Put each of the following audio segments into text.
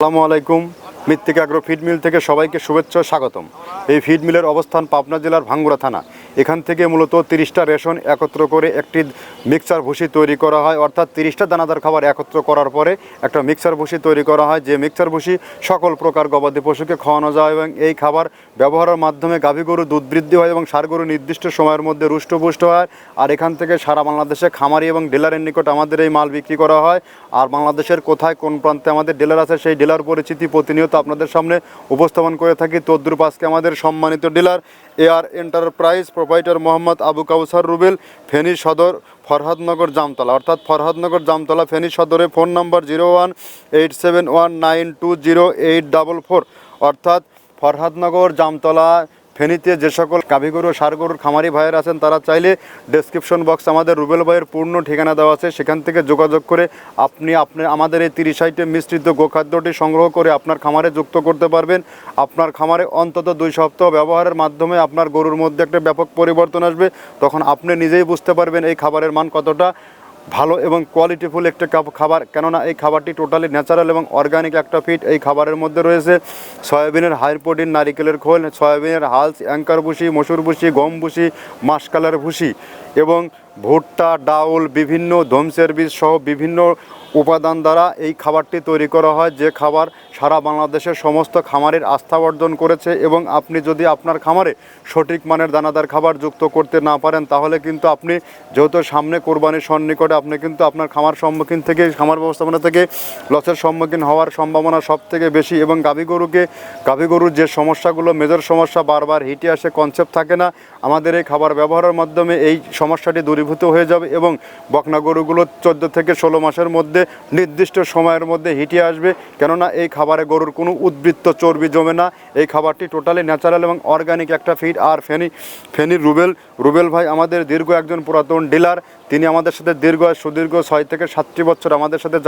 আসসালামু আলাইকুম। মৃত্তিকা অ্যাগ্রো ফিড মিল থেকে সবাইকে শুভেচ্ছা ও স্বাগতম। এই ফিড মিলের অবস্থান পাবনা জেলার ভাঙ্গুড়া থানা। এখান থেকে মূলত 30টা রেশন একত্র করে একটি মিক্সার ভুসি তৈরি করা হয়, অর্থাৎ 30টা দানাদার খাবার একত্র করার পরে একটা মিক্সার ভুসি তৈরি করা হয়, যে মিক্সার ভুসি সকল প্রকার গবাদি পশুকে খাওয়ানো যায় এবং এই খাবার ব্যবহারের মাধ্যমে গাভী গরু দুধ বৃদ্ধি হয় এবং ষাঁড় গরু নির্দিষ্ট সময়ের মধ্যে রুষ্টপুষ্ট হয়। আর এখান থেকে সারা বাংলাদেশে খামারি এবং ডিলারের নিকট আমাদের এই মাল বিক্রি করা হয়। আর বাংলাদেশের কোথায় কোন প্রান্তে আমাদের ডিলার আছে সেই ডিলার পরিচিতি প্রতিনিয়ত আপনাদের সামনে উপস্থাপন করে থাকি। তদ্রুপ আজকে আমাদের সম্মানিত dealer AR enterprise proprietor Mohammad Abu Kawsar Rubel, Feni Sadar, Farhadnagar Jamtala, অর্থাৎ ফরহাদনগর জামতলা ফেনী সদরে। ফোন নম্বর 018719208444, অর্থাৎ ফরহাদনগর জামতলা ফেনীতে যে সকল গাভী গরু ষাঁড় গরুর খামারি ভাইয়ের আছেন তারা চাইলে ডেসক্রিপশন বক্স আমাদের রুবেল ভাইয়ের পূর্ণ ঠিকানা দেওয়া আছে, সেখান থেকে যোগাযোগ করে আপনি আমাদের এই 30 আইটেম মিশ্রিত গোখাদ্যটি সংগ্রহ করে আপনার খামারে যুক্ত করতে পারবেন। আপনার খামারে অন্তত 2 সপ্তাহ ব্যবহারের মাধ্যমে আপনার গরুর মধ্যে একটা ব্যাপক পরিবর্তন আসবে। তখন আপনি নিজেই বুঝতে পারবেন এই খাবারের মান কতটা ভালো এবং কোয়ালিটিফুল একটা খাবার, কেননা এই খাবারটি টোটালি ন্যাচারাল এবং অর্গানিক একটা ফিড। এই খাবারের মধ্যে রয়েছে সয়াবিনের হাই প্রোটিন, নারিকেলের খোল, সয়াবিনের হালস, অ্যাঙ্কার ভুসি, মসুর ভুসি, গম ভুসি, মাসকালার ভুসি এবং ভুট্টা, ডাউল, বিভিন্ন ধমসের বীজ সহ বিভিন্ন উপাদান দ্বারা এই খাবারটি তৈরি করা হয়, যে খাবার সারা বাংলাদেশের সমস্ত খামারের আস্থা অর্জন করেছে। এবং আপনি যদি আপনার খামারে সঠিক মানের দানাদার খাবার যুক্ত করতে না পারেন, তাহলে কিন্তু আপনি যেহেতু সামনে কোরবানির সন্নিকটে, আপনি কিন্তু আপনার খামার খামার ব্যবস্থাপনা থেকে লসের সম্মুখীন হওয়ার সম্ভাবনা সব থেকে বেশি। এবং গাভী গরুর যে সমস্যাগুলো মেজর সমস্যা বারবার হিটে আসে, কনসেপ্ট থাকে না, আমাদের এই খাবার ব্যবহারের মাধ্যমে এই সমস্যাটি দূরীভূত হয়ে যাবে এবং বকনা গরুগুলো 14 থেকে 16 মাসের মধ্যে নির্দিষ্ট সময়ের মধ্যে হিটে আসবে, কেননা এই খাবারে গরুর কোনো উদ্বৃত্ত চর্বি জমে না। এই খাবারটি টোটালি ন্যাচারাল এবং অর্গানিক একটা ফিড। আর ফেনীর রুবেল ভাই আমাদের দীর্ঘ একজন পুরাতন ডিলার, তিনি আমাদের সাথে সুদীর্ঘ 6 থেকে 7টি বছর আমাদের সাথে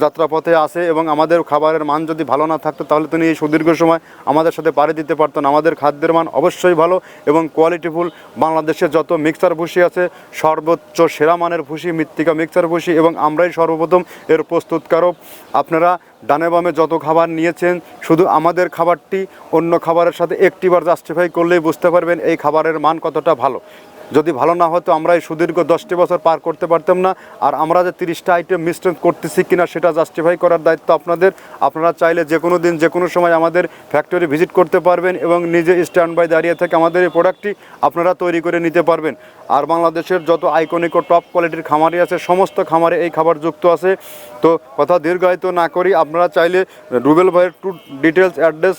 যাত্রাপথে আসে এবং আমাদের খাবারের মান যদি ভালো না থাকতো তাহলে তিনি এই সুদীর্ঘ সময় আমাদের সাথে পাড়ি দিতে পারতেন। আমাদের খাদ্যের মান অবশ্যই ভালো এবং কোয়ালিটিফুল। বাংলাদেশে যত মিক্সার ভুসি আছে সর্বোচ্চ সেরা মানের ভুসি মৃত্তিকা মিক্সার ভুসি, এবং আমরাই সর্বপ্রথম এর প্রস্তুতকারক। আপনারা ডানে বামে যত খাবার নিয়েছেন, শুধু আমাদের খাবারটি অন্য খাবারের সাথে একটিবার জাস্টিফাই করলেই বুঝতে পারবেন এই খাবারের মান কতটা ভালো। যদি ভালো না হতো আমরা এই সুদীর্ঘ 10টি বছর পার করতে পারতাম না। আর আমরা যে 30টা আইটেম মিশ্রণ করতেছি কিনা সেটা জাস্টিফাই করার দায়িত্ব আপনাদের। আপনারা চাইলে যে কোনো দিন যে কোনো সময় আমাদের ফ্যাক্টরি ভিজিট করতে পারবেন এবং নিজে স্ট্যান্ড বাই দাঁড়িয়ে থেকে আমাদের এই প্রোডাক্টটি আপনারা তৈরি করে নিতে পারবেন। আর বাংলাদেশের যত আইকনিক ও টপ কোয়ালিটির খামারি আছে সমস্ত খামারে এই খাবার যুক্ত আছে। তো কথা দীর্ঘায়িত না করি, আপনারা চাইলে রুবেল ভাইয়ের ডিটেলস অ্যাড্রেস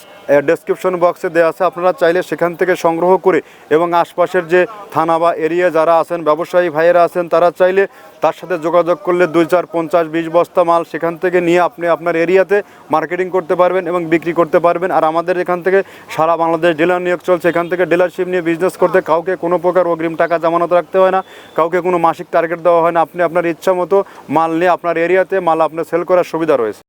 ডেসক্রিপশন বক্সে দেওয়া আছে, আপনারা চাইলে সেখান থেকে সংগ্রহ করে এবং আশপাশের যে থানা বা এরিয়া যারা আছেন ব্যবসায়ী ভাইয়েরা আছেন তারা চাইলে তার সাথে যোগাযোগ করলে 2, 4, 50, 20 বস্তা মাল সেখান থেকে নিয়ে আপনি আপনার এরিয়াতে মার্কেটিং করতে পারবেন এবং বিক্রি করতে পারবেন। আর আমাদের এখান থেকে সারা বাংলাদেশ ডিলার নিয়োগ চলছে, এখান থেকে ডিলারশিপ নিয়ে বিজনেস করতে কাউকে কোনো প্রকার অগ্রিম টাকা জামানত রাখতে হয় না, কাউকে কোনো মাসিক টার্গেট দেওয়া হয় না। আপনি আপনার ইচ্ছা মতো মাল নিয়ে আপনার এরিয়াতে মাল আপনার সেল করার সুবিধা রয়েছে।